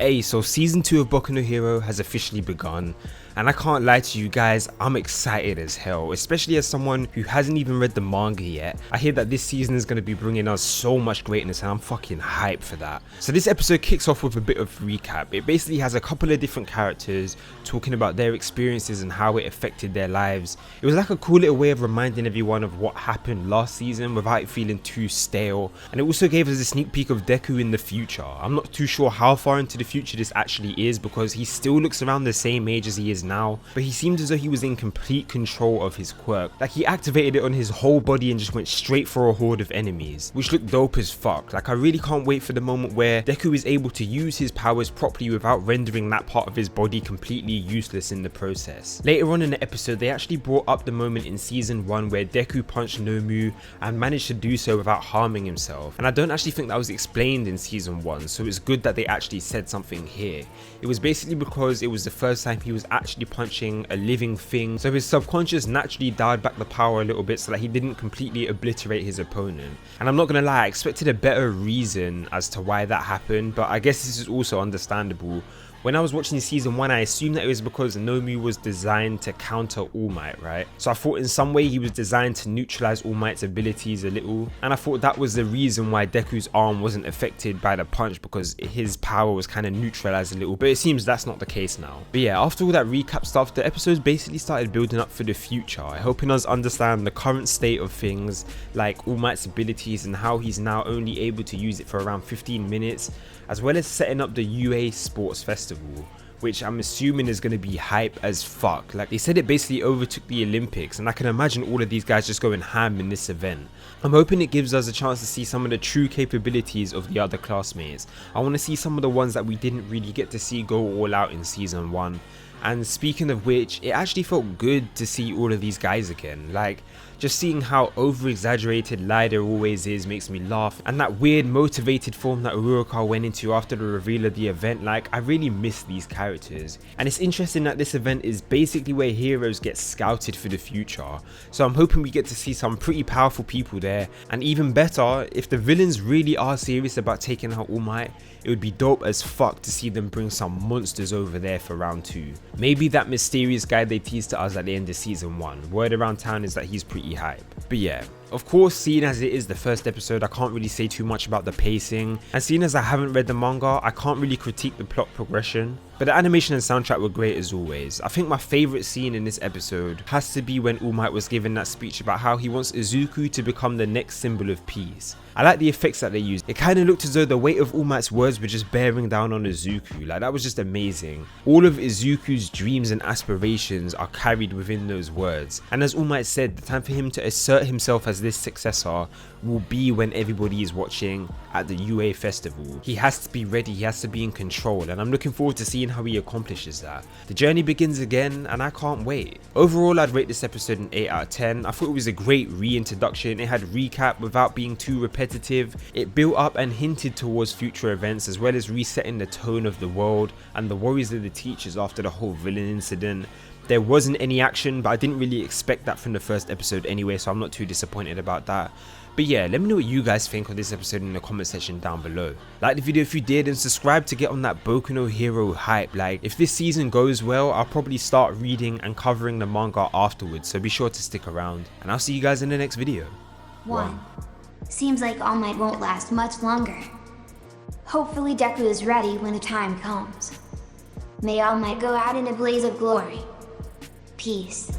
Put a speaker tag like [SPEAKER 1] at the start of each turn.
[SPEAKER 1] Hey, so season 2 of Boku no Hero has officially begun, and I can't lie to you guys, I'm excited as hell, especially as someone who hasn't even read the manga yet. I hear that this season is going to be bringing us so much greatness and I'm fucking hyped for that. So this episode kicks off with a bit of recap. It basically has a couple of different characters talking about their experiences and how it affected their lives. It was like a cool little way of reminding everyone of what happened last season without it feeling too stale, and it also gave us a sneak peek of Deku in the future. I'm not too sure how far into the future this actually is because he still looks around the same age as he is now, but he seemed as though he was in complete control of his quirk. Like he activated it on his whole body and just went straight for a horde of enemies, which looked dope as fuck. Like I really can't wait for the moment where Deku is able to use his powers properly without rendering that part of his body completely useless in the process. Later on in the episode, they actually brought up the moment in season 1 where Deku punched Nomu and managed to do so without harming himself, and I don't actually think that was explained in season 1, so it's good that they actually said something here. It was basically because it was the first time he was actually punching a living thing, so his subconscious naturally dialed back the power a little bit so that he didn't completely obliterate his opponent. And I'm not gonna lie, I expected a better reason as to why that happened, but I guess this is also understandable. When I was watching season 1, I assumed that it was because Nomu was designed to counter All Might, right? So I thought in some way he was designed to neutralize All Might's abilities a little, and I thought that was the reason why Deku's arm wasn't affected by the punch, because his power was kind of neutralized a little, but it seems that's not the case now. But yeah, after all that recap stuff, the episodes basically started building up for the future, helping us understand the current state of things, like All Might's abilities and how he's now only able to use it for around 15 minutes, as well as setting up the UA Sports Festival, which I'm assuming is going to be hype as fuck. Like they said, it basically overtook the Olympics, and I can imagine all of these guys just going ham in this event. I'm hoping it gives us a chance to see some of the true capabilities of the other classmates. I want to see some of the ones that we didn't really get to see go all out in season 1. And speaking of which, it actually felt good to see all of these guys again. Like, just seeing how over-exaggerated Lider always is makes me laugh, and that weird motivated form that Uruka went into after the reveal of the event, like I really miss these characters. And it's interesting that this event is basically where heroes get scouted for the future, so I'm hoping we get to see some pretty powerful people there. And even better, if the villains really are serious about taking out All Might, it would be dope as fuck to see them bring some monsters over there for round 2. Maybe that mysterious guy they teased to us at the end of season 1. Word around town is that he's pretty hype. But yeah, of course, seeing as it is the first episode, I can't really say too much about the pacing, and seeing as I haven't read the manga, I can't really critique the plot progression, but the animation and soundtrack were great as always. I think my favourite scene in this episode has to be when All Might was given that speech about how he wants Izuku to become the next symbol of peace. I like the effects that they used. It kind of looked as though the weight of All Might's words were just bearing down on Izuku. Like that was just amazing. All of Izuku's dreams and aspirations are carried within those words, and as All Might said, the time for him to assert himself as this successor will be when everybody is watching at the UA festival. He has to be ready, he has to be in control, and I'm looking forward to seeing how he accomplishes that. The journey begins again, and I can't wait. Overall, I'd rate this episode an 8 out of 10. I thought it was a great reintroduction. It had recap without being too repetitive. It built up and hinted towards future events, as well as resetting the tone of the world and the worries of the teachers after the whole villain incident. There wasn't any action, but I didn't really expect that from the first episode anyway, so I'm not too disappointed about that. But yeah, let me know what you guys think of this episode in the comment section down below. Like the video if you did, and subscribe to get on that Boku no Hero hype. Like if this season goes well, I'll probably start reading and covering the manga afterwards, so be sure to stick around, and I'll see you guys in the next video.
[SPEAKER 2] 1. Seems like All Might won't last much longer. Hopefully Deku is ready when the time comes. May All Might go out in a blaze of glory. Peace.